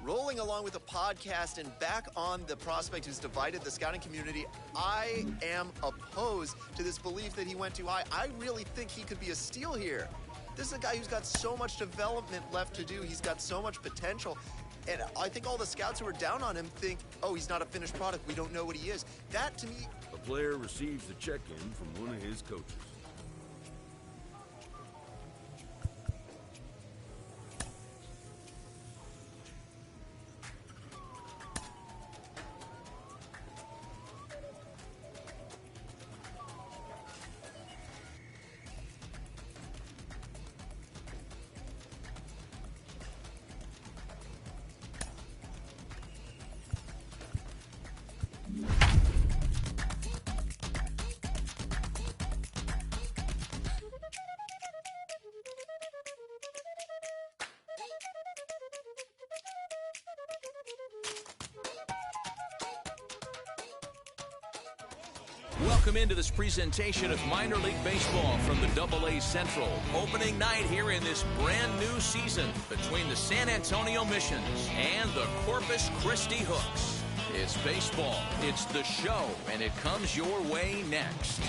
Rolling along with the podcast and back on the prospect who's divided the scouting community, I am opposed to this belief that he went too high. I really think he could be a steal here. This is a guy who's got so much development left to do. He's got so much potential. And I think all the scouts who are down on him think, oh, he's not a finished product. We don't know what he is. That, to me... A player receives a check-in from one of his coaches. Welcome into this presentation of minor league baseball from the AA Central. Opening night here in this brand new season between the San Antonio Missions and the Corpus Christi Hooks. It's baseball, it's the show, and it comes your way next.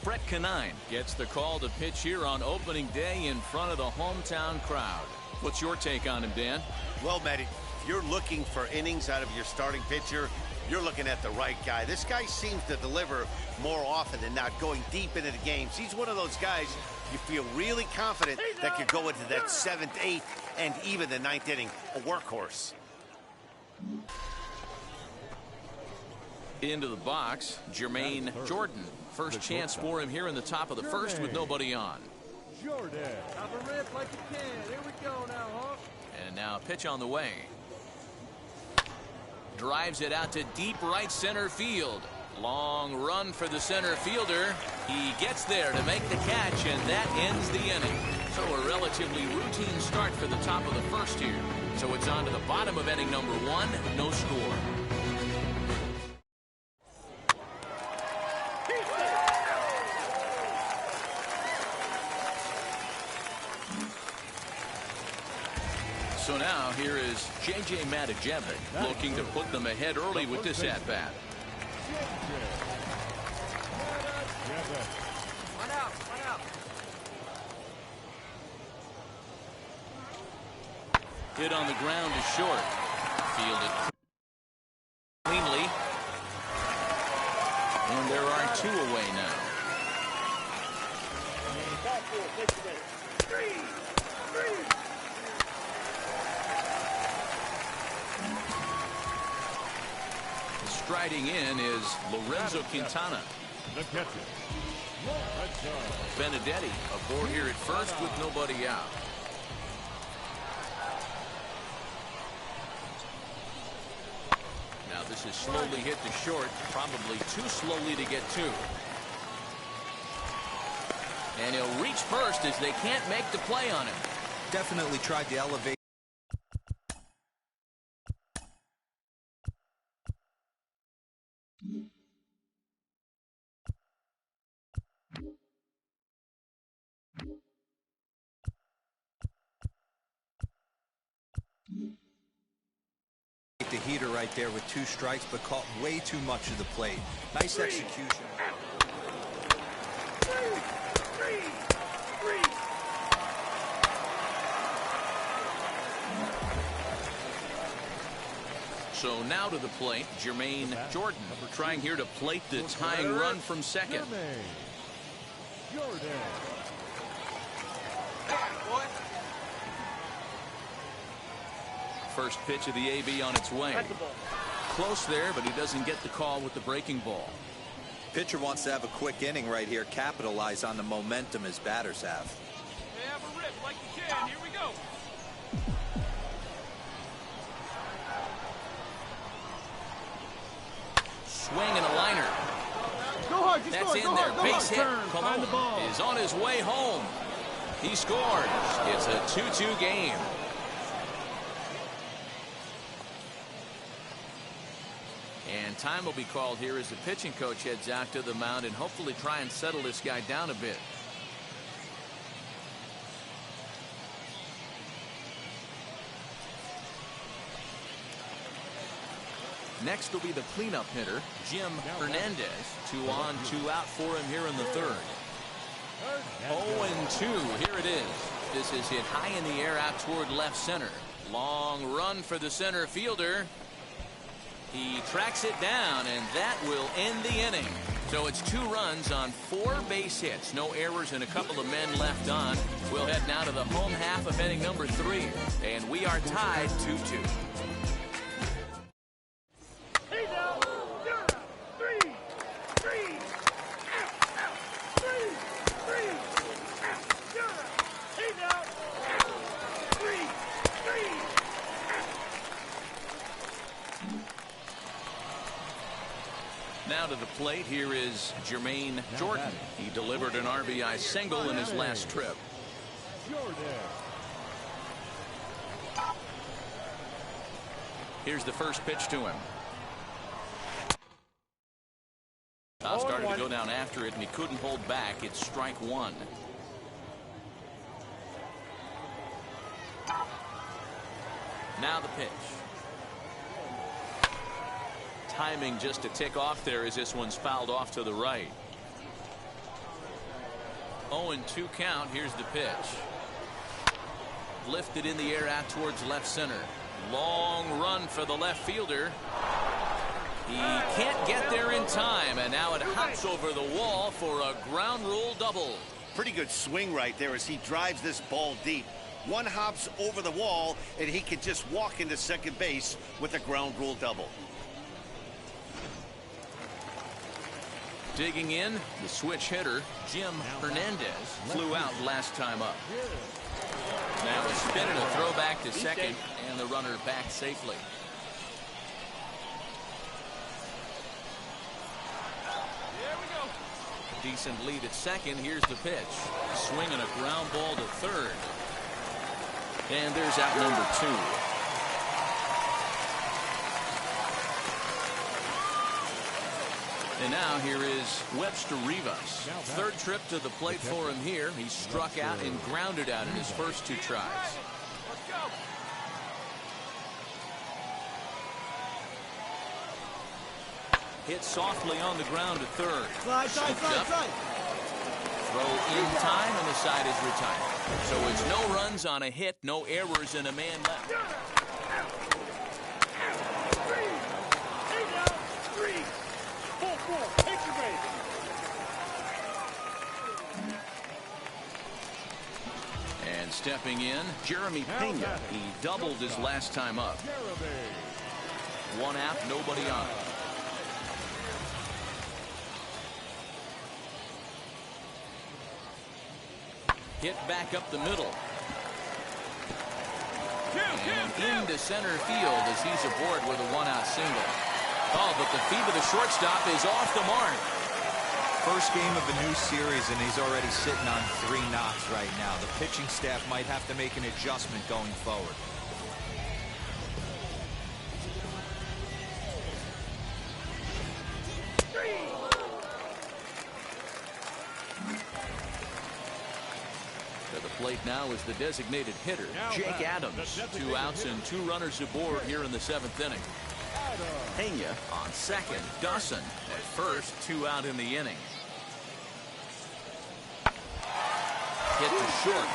Brett Canine gets the call to pitch here on opening day in front of the hometown crowd. What's your take on him, Dan? Well, Matty, if you're looking for innings out of your starting pitcher, you're looking at the right guy. This guy seems to deliver more often than not, going deep into the games. He's one of those guys you feel really confident that could go into that 7th, 8th, and even the 9th inning, a workhorse. Into the box, Jermaine Jordan. First chance for him here in the top of the first with nobody on. Jordan. Have a rip like you can. Here we go now, Hawk. And now pitch on the way. Drives it out to deep right center field. Long run for the center fielder. He gets there to make the catch, and that ends the inning. So a relatively routine start for the top of the first here. So it's on to the bottom of inning number 1, no score. So now here is J.J. Matijevic looking to put them ahead early with this at-bat. One out, one out. Hit on the ground is short. Fielded cleanly. And there are 2 away now. Striding in is Lorenzo Quintana. The catcher. Benedetti aboard here at first with nobody out. Now this is slowly hit to short, probably too slowly to get to. And he'll reach first as they can't make the play on him. Definitely tried to elevate. The heater right there with 2 strikes, but caught way too much of the plate. Nice execution. So now to the plate, Jermaine Jordan trying here to plate the tying run from second. Jordan. First pitch of the AB on its way. Close there, but he doesn't get the call with the breaking ball. Pitcher wants to have a quick inning right here, capitalize on the momentum his batters have. Hey, have a rip like you can. Here we go. Swing and a liner. Go hard, That's in there. Base hit. Colon is on his way home. He scores. It's a 2-2 game. And time will be called here as the pitching coach heads out to the mound and hopefully try and settle this guy down a bit. Next will be the cleanup hitter, Jim Hernandez. 2 on, 2 out for him here in the third. 0-2. Here it is. This is hit high in the air out toward left center. Long run for the center fielder. He tracks it down, and that will end the inning. So it's 2 runs on 4 base hits. No errors and a couple of men left on. We'll head now to the home half of inning number 3. And we are tied 2-2. Now to the plate, here is Jermaine Jordan. He delivered an RBI single in his last trip. Here's the first pitch to him. Todd started to go down after it, and he couldn't hold back. It's strike 1. Now the pitch. Timing just a tick off there as this one's fouled off to the right. 0-2 count. Here's the pitch. Lifted in the air out towards left center. Long run for the left fielder. He can't get there in time, and now it hops over the wall for a ground rule double. Pretty good swing right there as he drives this ball deep. One hops over the wall, and he can just walk into second base with a ground rule double. Digging in, the switch hitter, Jim Hernandez, flew out last time up. Now a spin and a throw back to second, and the runner back safely. Decent lead at second. Here's the pitch. Swinging a ground ball to third. And there's out number 2. And now here is Webster Rivas. Third trip to the plate for him here. He struck out and grounded out in his first 2 tries. Hit softly on the ground to third. Slide. Throw in time, and the side is retired. So it's no runs on a hit, no errors, and a man left. And stepping in, Jeremy Pena. He doubled his last time up. 1 out, nobody on. Hit back up the middle. And into center field as he's aboard with a 1-out single. Oh, but the feet of the shortstop is off the mark. First game of a new series, and he's already sitting on 3 knocks right now. The pitching staff might have to make an adjustment going forward. To the plate now is the designated hitter, Jake Adams. 2 outs and 2 runners aboard here in the 7th inning. Pena on second. Dawson at first. 2 out in the inning. Hit to short.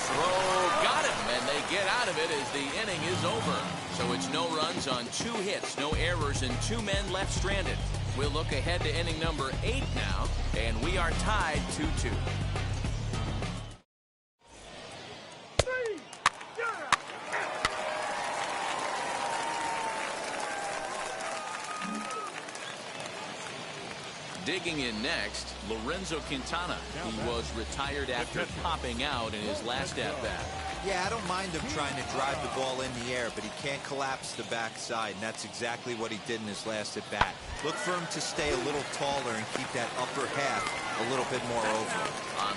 Throw got him, and they get out of it as the inning is over. So it's no runs on 2 hits, no errors, and 2 men left stranded. We'll look ahead to inning number 8 now, and we are tied 2-2. Digging in next, Lorenzo Quintana. He was retired after popping out in his last at-bat. Yeah, I don't mind him trying to drive the ball in the air, but he can't collapse the backside, and that's exactly what he did in his last at-bat. Look for him to stay a little taller and keep that upper half a little bit more over. On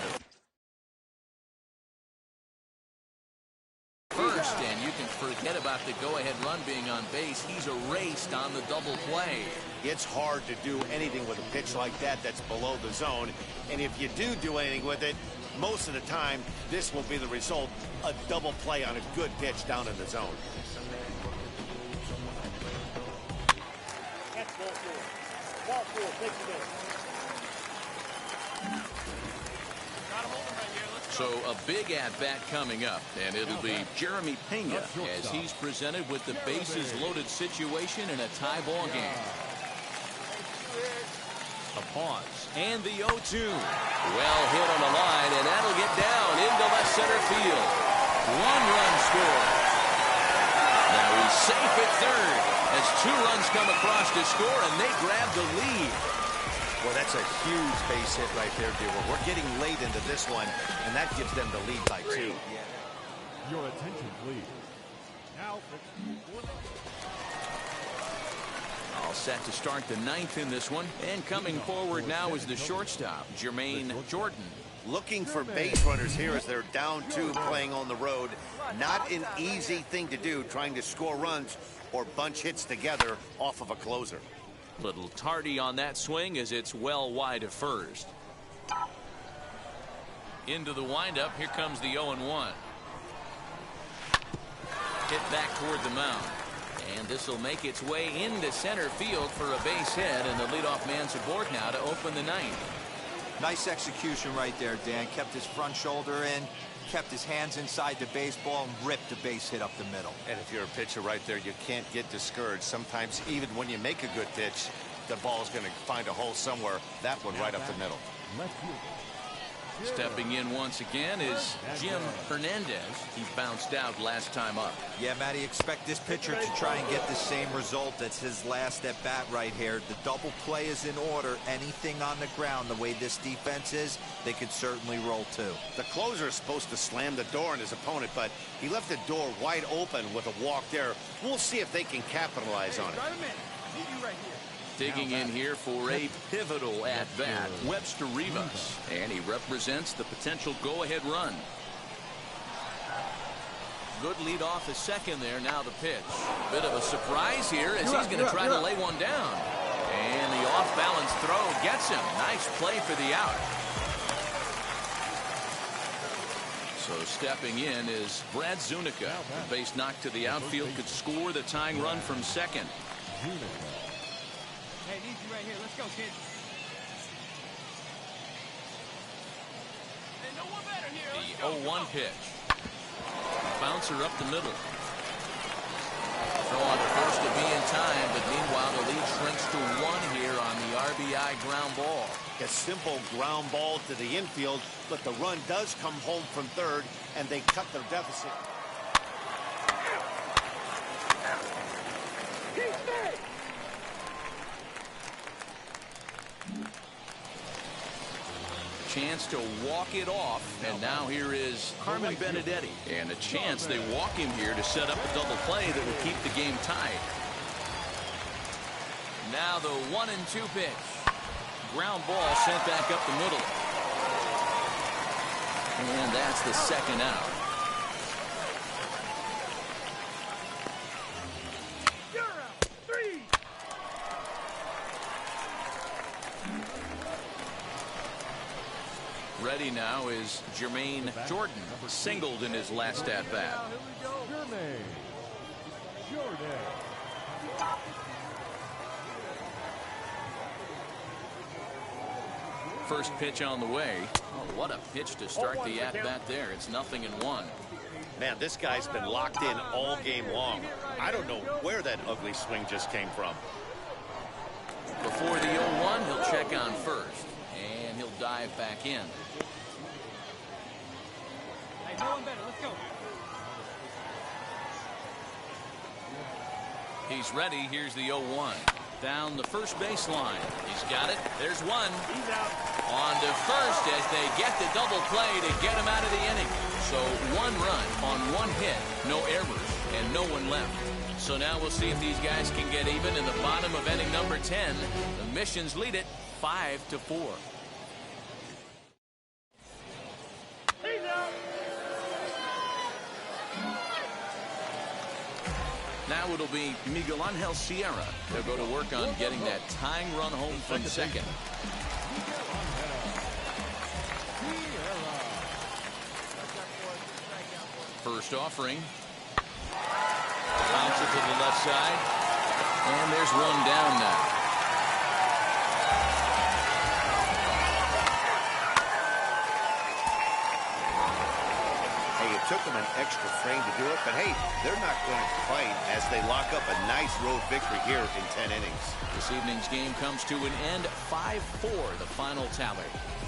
the first, and you can forget about the go-ahead run being on base. He's erased on the double play. It's hard to do anything with a pitch like that that's below the zone. And if you do anything with it, most of the time, this will be the result, a double play on a good pitch down in the zone. That's ball four. Ball four, take the base. So a big at-bat coming up, and it'll be Jeremy Pena as he's presented with the bases-loaded situation in a tie ball game. A pause, and the 0-2. Well hit on the line, and that'll get down into left center field. 1-run score. Now he's safe at third as 2 runs come across to score, and they grab the lead. Well, that's a huge base hit right there, Dewar. We're getting late into this one, and that gives them the lead by 2. Your attention, please. Now, All set to start the 9th in this one, and coming forward now is the shortstop, Jermaine Jordan. Looking for base runners here as they're down 2 playing on the road. Not an easy thing to do, trying to score runs or bunch hits together off of a closer. Little tardy on that swing as it's well wide of first. Into the windup. Here comes the 0-1. Hit back toward the mound. And this will make its way into center field for a base hit, and the leadoff man's aboard now to open the 9th. Nice execution right there, Dan. Kept his front shoulder in, kept his hands inside the baseball, and ripped a base hit up the middle. And if you're a pitcher right there, you can't get discouraged. Sometimes even when you make a good pitch, the ball is going to find a hole somewhere. That one right up the middle. Stepping in once again is Jim Hernandez. He bounced out last time up. Yeah, Matty, expect this pitcher to try and get the same result. That's his last at bat right here. The double play is in order. Anything on the ground, the way this defense is, they could certainly roll 2. The closer is supposed to slam the door on his opponent, but he left the door wide open with a walk there. We'll see if they can capitalize on it. Digging in here for a pivotal at-bat, Webster Rivas, and he represents the potential go-ahead run. Good lead off the second there. Now the pitch. Bit of a surprise here as he's going to try to lay one down. And the off-balance throw gets him. Nice play for the out. So stepping in is Brad Zuniga. The base knock to the outfield could score the tying run from second. Hey, need you right here. Let's go, kid. Hey, no one better here. The 0-1 pitch. Bouncer up the middle. Throw on first to be in time, but meanwhile the lead shrinks to 1 here on the RBI ground ball. A simple ground ball to the infield, but the run does come home from third, and they cut their deficit. Chance to walk it off, and now here is Carmen Benedetti, and a chance they walk him here to set up a double play that will keep the game tied. Now the 1-2 pitch. Ground ball sent back up the middle, and that's the second out. Ready now is Jermaine Jordan, singled in his last at-bat. Jermaine Jordan. First pitch on the way. Oh, what a pitch to start the at-bat there. It's 0-1. Man, this guy's been locked in all game long. I don't know where that ugly swing just came from. Before the 0-1, he'll check on first, and he'll dive back in. Hey, no one better. Let's go. He's ready. Here's the 0-1. Down the first baseline. He's got it. There's one. He's out. On to first as they get the double play to get him out of the inning. So 1 run on 1 hit, no errors, and no one left. So now we'll see if these guys can get even in the bottom of inning number 10. The Missions lead it 5-4. He's out. Now it'll be Miguel Angel Sierra. They'll go to work on getting that tying run home from second. First offering. Bounce it to the left side. And there's one down now. Hey, it took them an extra frame to do it, but hey, they're not going to complain as they lock up a nice road victory here in 10 innings. This evening's game comes to an end, 5-4, the final tally.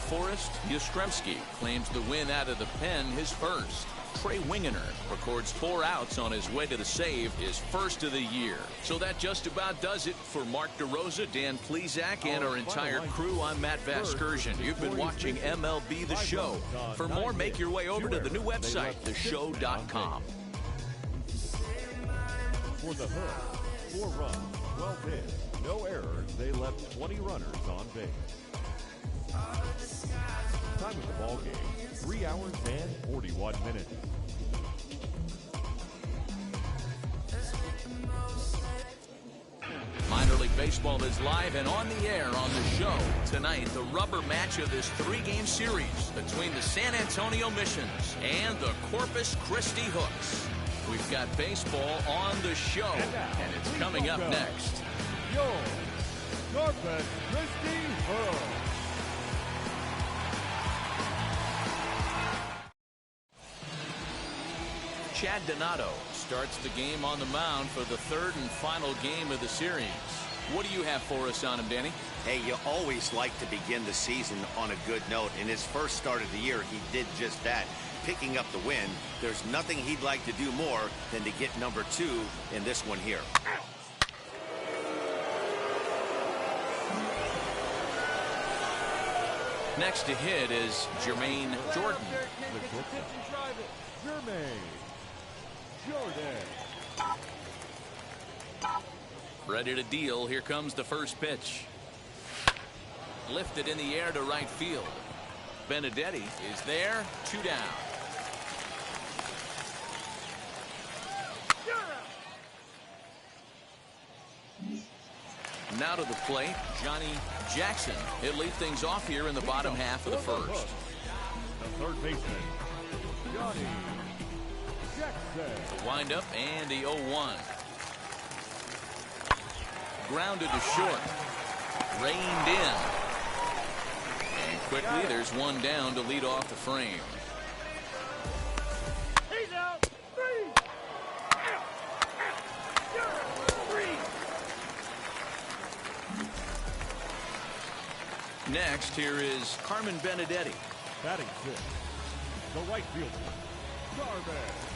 Forrest Yastrzemski claims the win out of the pen, his first. Trey Wingener records 4 outs on his way to the save, his first of the year. So that just about does it for Mark DeRosa, Dan Plesac, and our entire crew. I'm Matt Vasgersian. You've been watching MLB The Show. For more, make your way over to the new website, theshow.com. For the Hood, 4 runs, 12 hits, no errors. They left 20 runners on base. Time of the ball game, 3 hours and 41 minutes. Minor League Baseball is live and on the air on the show. Tonight, the rubber match of this 3-game series between the San Antonio Missions and the Corpus Christi Hooks. We've got baseball on the show, and it's coming up next. Your Corpus Christi Hooks. Chad Donato starts the game on the mound for the 3rd and final game of the series. What do you have for us on him, Danny? Hey, you always like to begin the season on a good note. In his first start of the year, he did just that, picking up the win. There's nothing he'd like to do more than to get number 2 in this one here. Next to hit is Jermaine Jordan. Ready to deal. Here comes the first pitch. Lifted in the air to right field. Benedetti is there. 2 down. Now to the plate, Johnny Jackson. He'll lead things off here in the bottom half of the first. The third baseman, Johnny Jackson. The windup and the 0-1. Grounded to short. Reined in. And quickly there's one down to lead off the frame. He's out. 3. Next, here is Carmen Benedetti. Batting 6, the right fielder, Carmen Benedetti.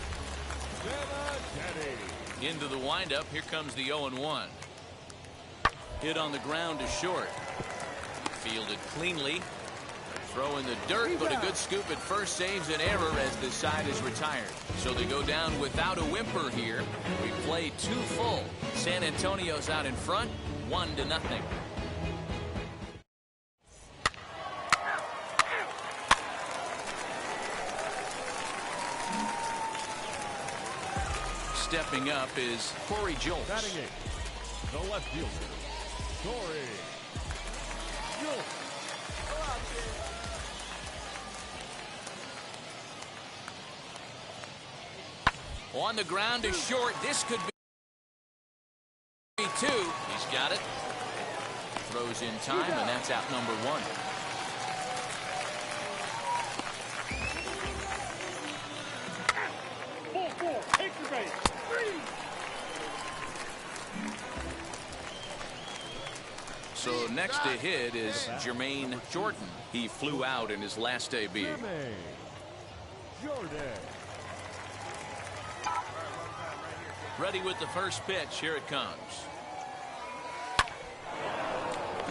Into the windup. Here comes the 0-1. Hit on the ground to short. Fielded cleanly. Throw in the dirt, but a good scoop at first saves an error as the side is retired. So they go down without a whimper here. We play 2 full. San Antonio's out in front, 1-0. Stepping up is Corey Jolts. Batting 8, the left fielder, Corey Jolts. On the ground is short. This could be 2. He's got it. Throws in time, and that's out number 1. Take your base. 3. So next to hit is Jermaine Jordan. He flew out in his last debut. Jermaine Jordan. Ready with the first pitch. Here it comes.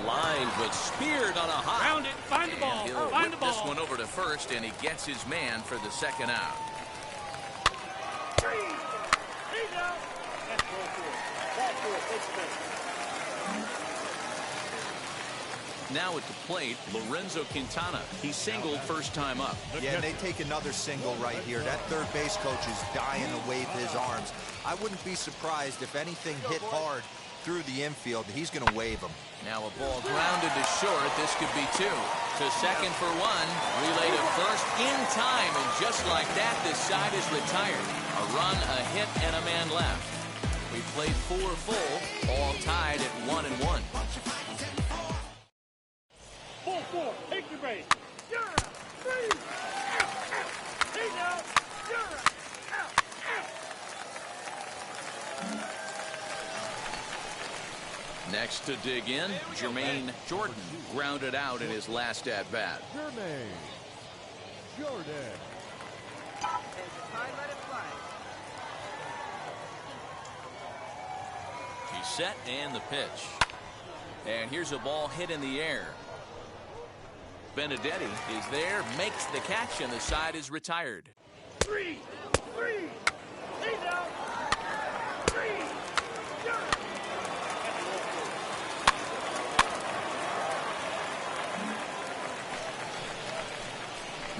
Line, but speared on a hop. Round it. Find the ball. And he'll Find whip the this ball. one over to first, and he gets his man for the 2nd out. 3. He's out. That's ball 4. That's it. It's Now at the plate, Lorenzo Quintana. He singled first time up. Yeah, and they take another single right here. That third base coach is dying to wave his arms. I wouldn't be surprised if anything hit hard through the infield. He's going to wave them. Now a ball grounded to short. This could be two. To second for one. Relay to first in time. And just like that, this side is retired. A run, a hit, and a man left. We played 4 full, all tied at 1-1. Ball 4, take your base. You're out. 3. Out. He's out. You're out. Out. Next to dig in, Jermaine Jordan grounded out in his last at-bat. Jermaine Jordan. He's set and the pitch. And here's a ball hit in the air. Benedetti is there, makes the catch, and the side is retired. 3. He's out. 3. You're out.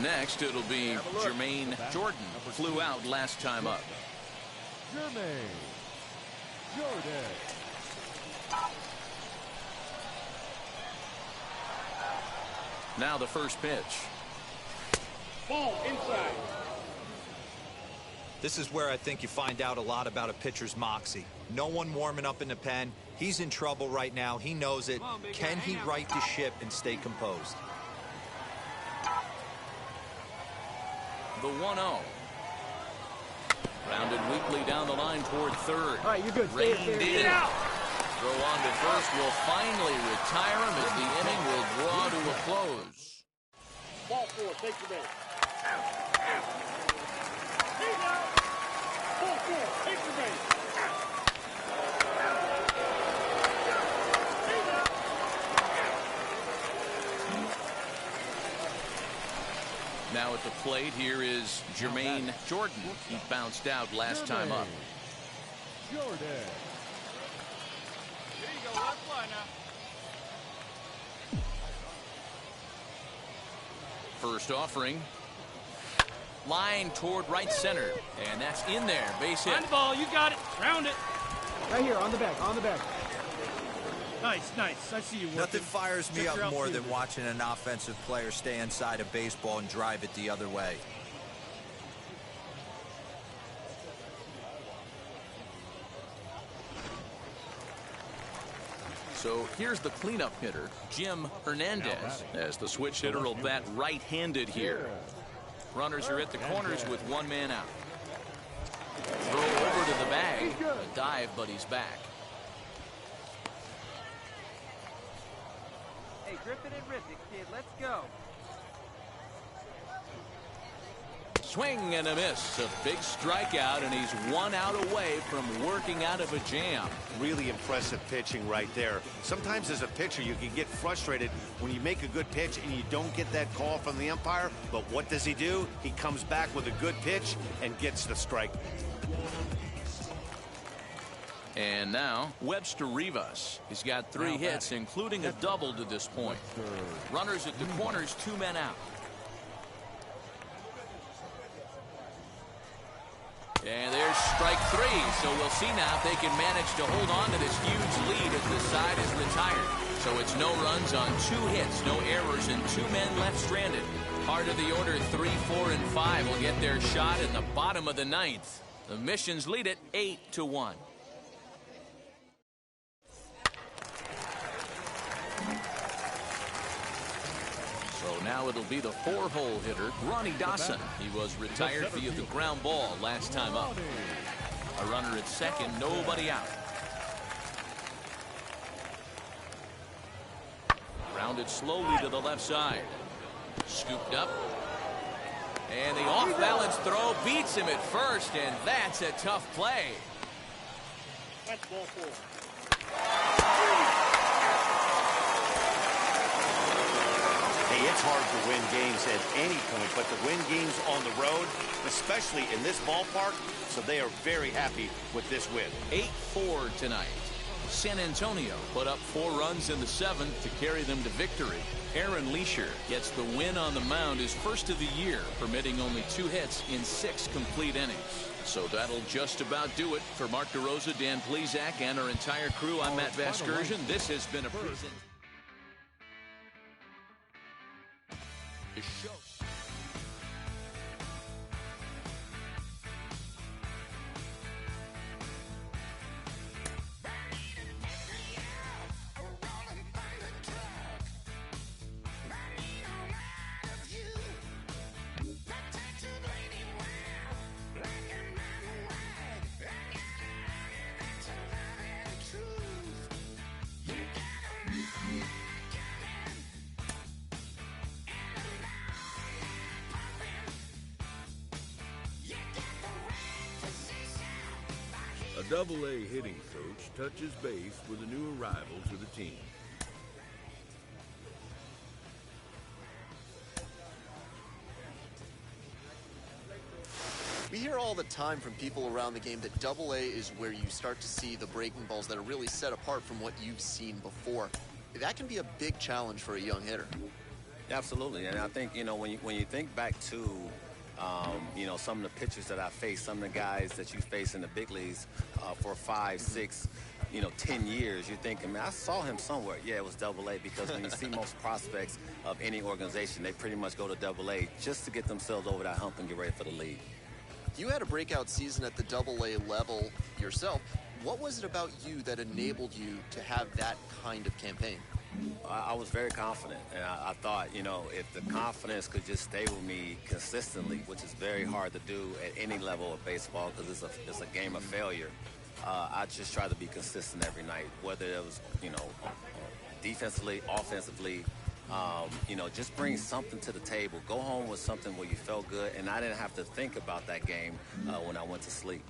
Next, it'll be Jermaine Jordan. Flew out last time up. Jermaine Jordan. Now the first pitch. Ball inside. This is where I think you find out a lot about a pitcher's moxie. No one warming up in the pen. He's in trouble right now. He knows it. Can he right the ship and stay composed? The 1-0. Rounded weakly down the line toward third. All right, you're good. Reined Stay in. Get out. Throw on to first will finally retire him as the inning will draw to a close. Ball 4, take your base. He's out. Ball 4, take your base. He's out. Now at the plate, here is Jermaine Jordan. He bounced out last time up. Jordan. Here you go, left line now. First offering. Line toward right center. And that's in there. Base hit. Find the ball, you got it. Round it. Right here, on the back, on the back. Nice. I see you working. Nothing fires me Check up your more outfielder. than watching an offensive player stay inside a baseball and drive it the other way. So here's the cleanup hitter, Jim Hernandez, as the switch hitter will bat right-handed here. Runners are at the corners with one man out. Throw over to the bag. A dive, but he's back. Hey, grip it and rip it, kid. Let's go. Swing and a miss. A big strikeout, and he's 1 out away from working out of a jam. Really impressive pitching right there. Sometimes as a pitcher, you can get frustrated when you make a good pitch and you don't get that call from the umpire. But what does he do? He comes back with a good pitch and gets the strike. And now, Webster Rivas. He's got 3 hits, including a double to this point. Runners at the corners, 2 men out. And there's strike 3, so we'll see now if they can manage to hold on to this huge lead as the side is retired. So it's no runs on 2 hits, no errors, and 2 men left stranded. Heart of the order, 3, 4, and 5 will get their shot in the bottom of the 9th. The Missions lead it 8-1. So now it'll be the 4-hole hitter, Ronnie Dawson. He was retired via the ground ball last time up. A runner at second, nobody out. Rounded slowly to the left side. Scooped up. And the off-balance throw beats him at first, and that's a tough play. That's ball 4. Hey, it's hard to win games at any point, but to win games on the road, especially in this ballpark, so they are very happy with this win. 8-4 tonight. San Antonio put up 4 runs in the 7th to carry them to victory. Aaron Leisure gets the win on the mound, his first of the year, permitting only 2 hits in 6 complete innings. So that'll just about do it. For Mark DeRosa, Dan Plesac, and our entire crew, I'm Matt Vasgersian. This has been a presentation. A Double-A hitting coach touches base with a new arrival to the team. We hear all the time from people around the game that Double-A is where you start to see the breaking balls that are really set apart from what you've seen before. That can be a big challenge for a young hitter. Absolutely, and I think, when you think back to some of the pitchers that I faced, some of the guys that you face in the big leagues for 5, 6, 10 years, you're thinking, man, I saw him somewhere. Yeah, it was Double-A, because when you see most prospects of any organization, they pretty much go to Double-A just to get themselves over that hump and get ready for the league. You had a breakout season at the Double-A level yourself. What was it about you that enabled you to have that kind of campaign? I was very confident, and I thought, if the confidence could just stay with me consistently, which is very hard to do at any level of baseball because it's a game of failure, I just try to be consistent every night, whether it was, defensively, offensively, just bring something to the table. Go home with something where you felt good, and I didn't have to think about that game when I went to sleep.